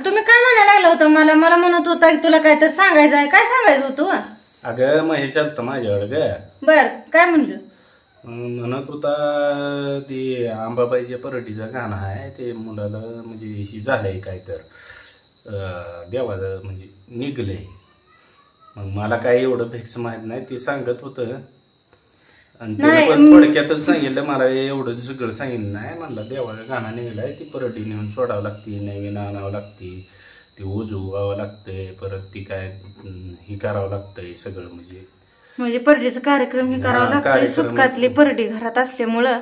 तुम्ही काय म्हणायला लागला होता मला मला म्हणत होता की तुला काय तर सांगायचं आहे. काय सांगायचं होतं? अगं महेश आलता माझ्याकडे ग. बर काय म्हणलं? म्हणत होता ती अंबाबाईच्या परटीचं गाणं आहे ते मुलाला म्हणजे ही झालंय काय तर देवाचं म्हणजे निघलंय. मग मला काय एवढं फिक्स माहित नाही ती सांगत होतं आणि तिने पण थोडक्यातच सांगितलं मला एवढं सगळं सांगितलं नाही. म्हणलं देवाचं गाणं निघलाय ती परटी नेऊन सोडावं लागते नवीन आणावं लागते ती उजवावं लागतंय परत ती काय ही करावं लागतंय सगळं म्हणजे परडीचा कार्यक्रम हे करावा लागतो. सुटकातली परडी घरात असल्यामुळं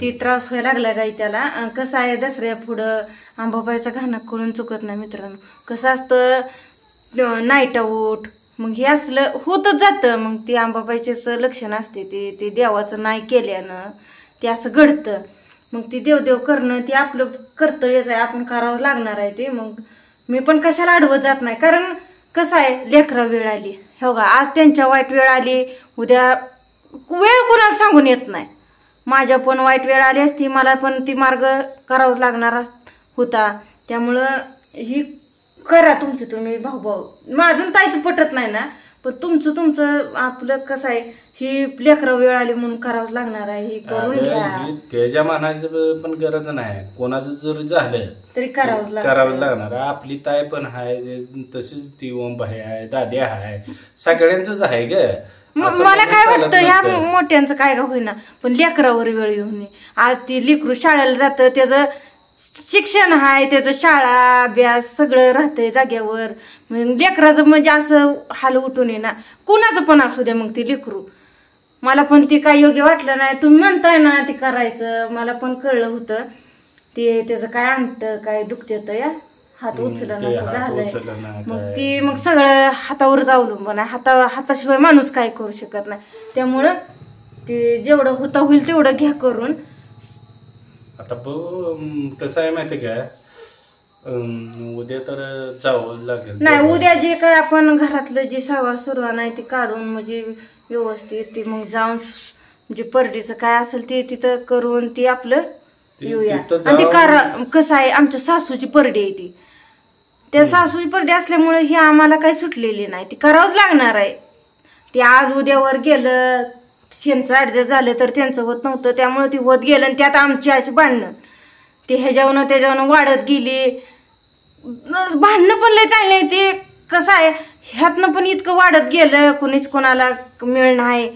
ती त्रास व्हायला लागला गाई त्याला. कसं आहे दसऱ्या पुढं अंबाबाईचा गाणं कळून चुकत नाही मित्रांनो. कसं असतं नाईट आऊट मग हे असलं होतच जातं. मग ती अंबाबाईचेच लक्षण असते ते देवाचं नाही केल्यानं ते असं घडतं. मग ती देवदेव करणं ते आपलं कर्तव्यच आहे आपण करावं लागणार आहे ते. मग मी पण कशाला अडवत जात नाही कारण कसं आहे लेकरा वेळ आली हो का. आज त्यांच्या वाईट वेळ आली उद्या वेळ कोणाला सांगून येत नाही. माझ्या पण वाईट वेळ आली असती मला पण ती मार्ग करावाच लागणार होता. त्यामुळं ही करा तुमची तुम्ही भाऊ माझं ताईचं पटत नाही ना पण तुमचं आपलं कसं आहे ही लेकरा वेळ आली म्हणून करावंच लागणार आहे. ही करून घ्या. त्याच्या मनाचं पण गरज नाही कोणाचं जर झालं तरी करावं लागणार. आपली ताई पण आहे तशीच ती ओमबाई आहे दादी आहे सगळ्यांचंच आहे ग. मला काय वाटतं ह्या मोठ्यांचं काय का होईना पण लेकरावर वेळ येऊन आज ती लेकरू शाळेला जातं त्याचं शिक्षण आहे त्याचं शाळा अभ्यास सगळं राहतंय जाग्यावर. लेकराचं म्हणजे असं हाल उठून ये ना कुणाचं पण असू द्या. मग ती लेकरू मला पण ती काय योग्य वाटलं नाही. तुम्ही म्हणताय ना ती करायचं मला पण कळलं होतं ते त्याचं काय अंगठं काय दुखत या हात उचललं झालंय. मग ती मग सगळं हातावरच अवलंबून आहे. हाताशिवाय माणूस काय करू शकत नाही. त्यामुळं ते जेवढं होता होईल तेवढं घ्या करून. आता कसं आहे माहिती का उद्या तर जावं लागेल. नाही उद्या जे काय आपण घरातलं जे सुरुवात नाही ते काढून म्हणजे व्यवस्थित ती मग जाऊन म्हणजे परडीचं काय असेल ते तिथं करून ती आपलं येऊया. आणि ते कसं आहे आमच्या सासूची परडी आहे ती त्या सासूची परडी असल्यामुळे ही आम्हाला काही सुटलेली नाही ती करावंच लागणार आहे. ते आज उद्यावर गेलं त्यांचं ऍडजस्ट झालं तर त्यांचं होत नव्हतं त्यामुळे ती होत गेलं आणि त्यात आमची अशी भांडणं ती ह्याच्यावरून त्याच्यावरून वाढत गेली. भांडणं पण लय चांगली आहे. ते कसं आहे ह्यातनं पण इतकं वाढत गेलं कुणीच कोणाला मिळ नाही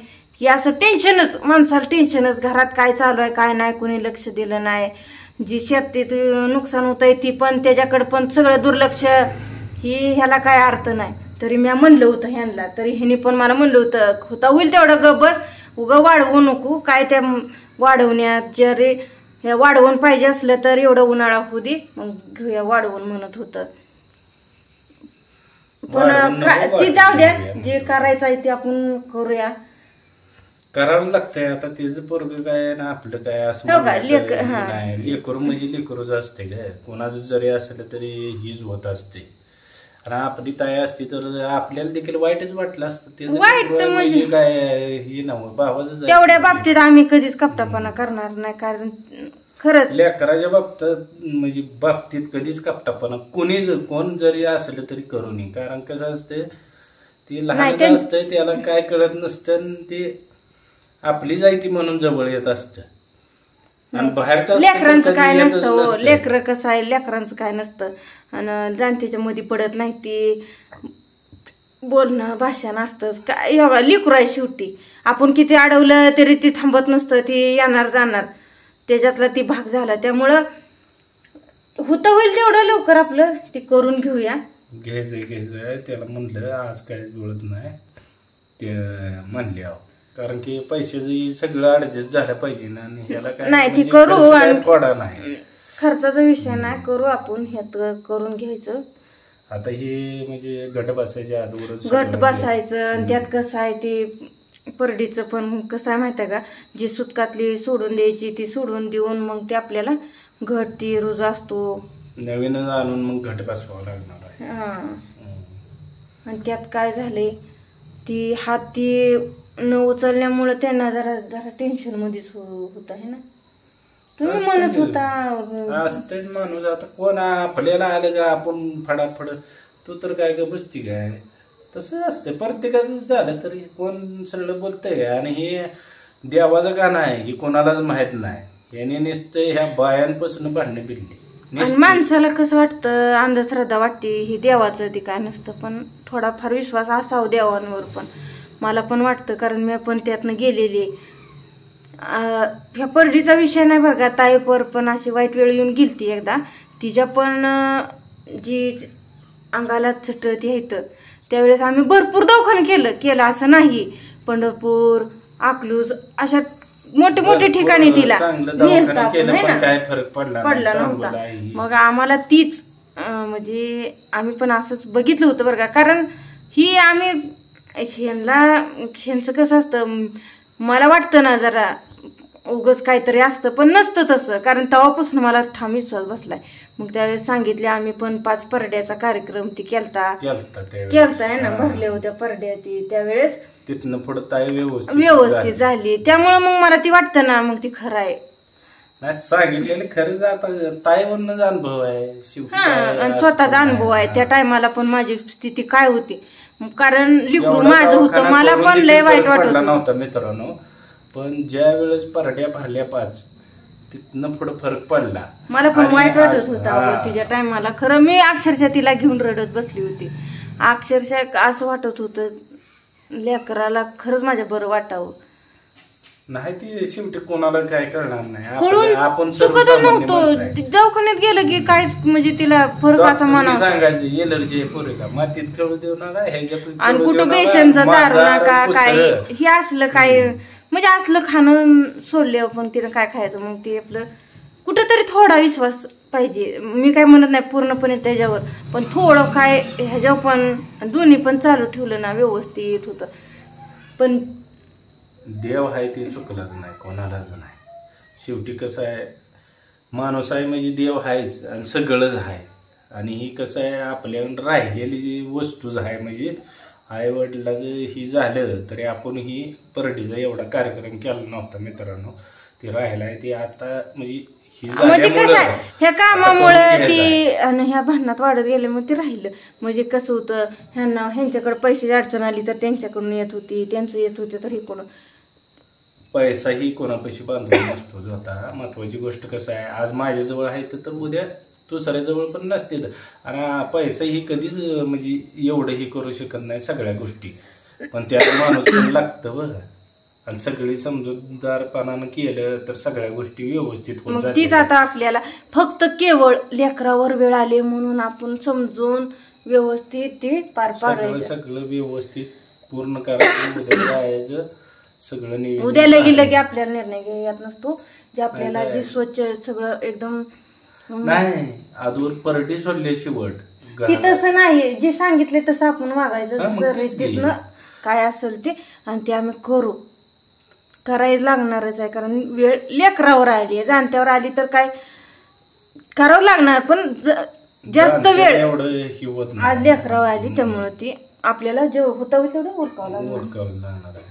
की असं टेन्शनच माणसाला टेन्शनच. घरात काय चालू आहे काय नाही कुणी लक्ष दिलं नाही. जी शेतीत नुकसान होत आहे ती पण त्याच्याकडे पण सगळं दुर्लक्ष ह्याला काय अर्थ नाही. तरी मी म्हणलं होतं ह्यांना तरी ह्यांनी पण मला म्हणलं होतं होता होईल तेवढं ग बस उगं वाढवू नको काय त्या वाढवण्यात जरी हे वाढवून पाहिजे असलं तर एवढं उन्हाळा होऊ दे मग घेऊया वाढवून म्हणत होतं. पण ती जाऊ द्या जे करायचं आहे ते आपण करूया. करावं लागतंय आता त्याचं पोरग काय ना आपलं काय असं लेकरू म्हणजे लेकरूच असते ग. कोणाचं जरी असलं तरी हीच होत असते. आणि आपली ताई असती तर आपल्याला देखील वाईटच वाटलं असतं. वाईट म्हणजे काय हे नव्हतं भावाचं तेवढ्या बाबतीत आम्ही कधीच कपटापणा करणार नाही कारण खरंच लेकराच्या बाबतीत कधीच कपटापणा कोण जरी असलं तरी करू नये. कारण कसं असतं ते लहान असतं त्याला काय कळत नसतं ते आपली जायती म्हणून जवळ येत असतं आणि बाहेरच्या लेकरांचं काय नसतं. लेकरं कसं आहे लेकरांचं काय नसतं आणि जाणतीच्या मध्ये पडत नाही ती बोलणं भाषा नसतंच काय लेकरू आहे शेवटी. आपण किती अडवलं तरी ती थांबत नसतं ती येणार जाणार त्याच्यातला ती भाग झाला. त्यामुळं होतं होईल तेवढं लवकर आपलं ती करून घेऊया. घ्यायचंय त्याला म्हणलं आज काहीच बोलत नाही ते म्हणले कारण की पैशाचं सगळं ऍडजस्ट झालं पाहिजे ना. ह्याला काय नाही ती करू आणि खर्चाचा विषय नाही करू आपण ह्यात करून घ्यायचं. आता हे म्हणजे गट बसायच्या अगोदरच गट बसायचं आणि त्यात कसं आहे ते परडीचं पण कसं आहे माहिती आहे का जी सुतकातली सोडून द्यायची ती सोडून देऊन मग ते आपल्याला घट ती रोज असतो नवीनच आणून मग घट बसवावं लागणार आहे. आणि त्यात काय झाले ती हाती न उचलल्यामुळे त्यांना जरा टेन्शन मध्येच होत आहे ना. तुम्ही म्हणत होता असतेच माणूस. आता कोण आपल्याला आलं का आपण फडाफड, तू तर काय का बसती काय, तसं असतं प्रत्येकाचं. झालं तरी कोण सगळं बोलतंय. आणि हे देवाचं गाणं आहे हे कोणालाच माहित नाही. याने नुसतं ह्या बायांपासून भांडणं बिरली. आणि माणसाला कसं वाटतं, अंधश्रद्धा वाटते ही देवाचं ते काय नसतं, पण थोडाफार विश्वास असावं देवांवर पण. मला पण वाटतं, कारण मी पण त्यातनं गेलेली. ह्या परडीचा विषय नाही बरं का, ताईपर पण अशी वाईट वेळ येऊन गेलती एकदा. तिच्या पण जी अंगाला चटती आहेत त्यावेळेस आम्ही भरपूर दवाखाने केलं असं नाही. पंढरपूर, अकलूज अशा मोठे मोठे ठिकाणी तिला काय फरक पडला नव्हता. मग आम्हाला तीच म्हणजे आम्ही पण असंच बघितलं होतं बरं का. कारण ही आम्ही ह्यांचं कसं असतं, मला वाटतं ना जरा उगच काहीतरी असतं, पण नसतं तसं. कारण तेव्हापासून मला ठाम विश्वास बसलाय. मग त्यावेळेस सांगितले आम्ही पण 5 परड्याचा कार्यक्रम ती केलता ना, भरल्या होत्या परड्या ती त्यावेळेस. तिथनं पुढे ताई व्यवस्थित झाली. त्यामुळे मग मला ती वाटतं ना मग ती खरं आहे. सांगितलेलं खरंच. आता ताईवरनच अनुभव आहे, आणि स्वतःचा अनुभव आहे. त्या टायमाला पण माझी स्थिती काय होती, कारण लिकरू माझं होतं, मला पण लय वाईट वाटत नव्हतं मित्रांनो. पण ज्या वेळेस परड्या भरल्या 5 तिथनं पुढे फरक पडला. मला पण वाईट वाटत होता तिच्या टायमाला. खरं मी अक्षरशः तिला घेऊन रडत बसली होती. अक्षरशः असं वाटत होतं लेकराला खरंच माझ्या बरं वाटावं. नाही ती शेवटी कोणाला काय करणार नाही, आपण चुकत नव्हतो. दवाखान्यात गेलं की काय म्हणजे तिला फरक असा म्हणा सांगायचं एलर्जी पुरेला मातीत खेळू देऊ नका, आणि कुठं पेशंटचा चारू नका काय हे असलं काय, म्हणजे असलं खाणं सोडल्यावर पण तिनं काय खायचं. मग ते आपलं कुठंतरी थोडा विश्वास पाहिजे. मी काय म्हणत नाही पूर्णपणे त्याच्यावर, पण थोडं काय ह्याच्यावर पण दोन्ही पण चालू ठेवलं ना व्यवस्थित होतं. पण देव आहे ते चुकलाच नाही कोणालाच नाही. शेवटी कसं आहे, माणूस आहे म्हणजे देव आहेच आणि सगळंच आहे. आणि ही कसं आहे आपल्याकडून राहिलेली जी वस्तूच आहे, म्हणजे आई वडिलाचं ही झालं तरी आपण ही परडीचा एवढा कार्यक्रम केला नव्हता मित्रांनो. ती राहिला आहे ती आता म्हणजे कसं आहे ह्या कामामुळे ती आणि ह्या भांडणात वाढत गेले, मग ते राहिलं. म्हणजे कसं होतं, ह्यांच्याकडे पैशाची अडचण आली तर त्यांच्याकडून येत होती, त्यांचं येत होते तर हे कोण पैसाही कोणापाशी बांधून नसतो. आता महत्वाची गोष्ट कसं आहे, आज माझ्याजवळ आहे तर उद्या दुसऱ्याजवळ पण नसते. आणि पैसा ही कधीच म्हणजे एवढंही करू शकत नाही सगळ्या गोष्टी, पण त्याला माणूस पण लागतं बघा. आणि सगळी समजूतदारपणानं केलं तर सगळ्या गोष्टी व्यवस्थित होत जातात. तीच आता आपल्याला फक्त केवळ लेकरावर वेळ आले म्हणून आपण समजून व्यवस्थित ते पार पाडायचं, सगळं व्यवस्थित पूर्ण करायचं, उद्या जायचं सगळं नियोजन. उद्या लगे आपल्याला निर्णय घ्यायचा नसतो. जे आपल्याला जे स्वच्छ सगळं एकदम नाही आदूर परडी सोडले शेवट ती तसं नाही, जे सांगितले तसं आपण वागायचं. तिथनं काय असेल ते आणि ते आम्ही करायला लागणारच आहे. कारण वेळ लेकरावर आली, जाणत्यावर आली तर काय करावं लागणार, पण जास्त वेळ आज लेकरावर आली त्यामुळे ती आपल्याला जे होतं तेवढं उरकावं लागणार.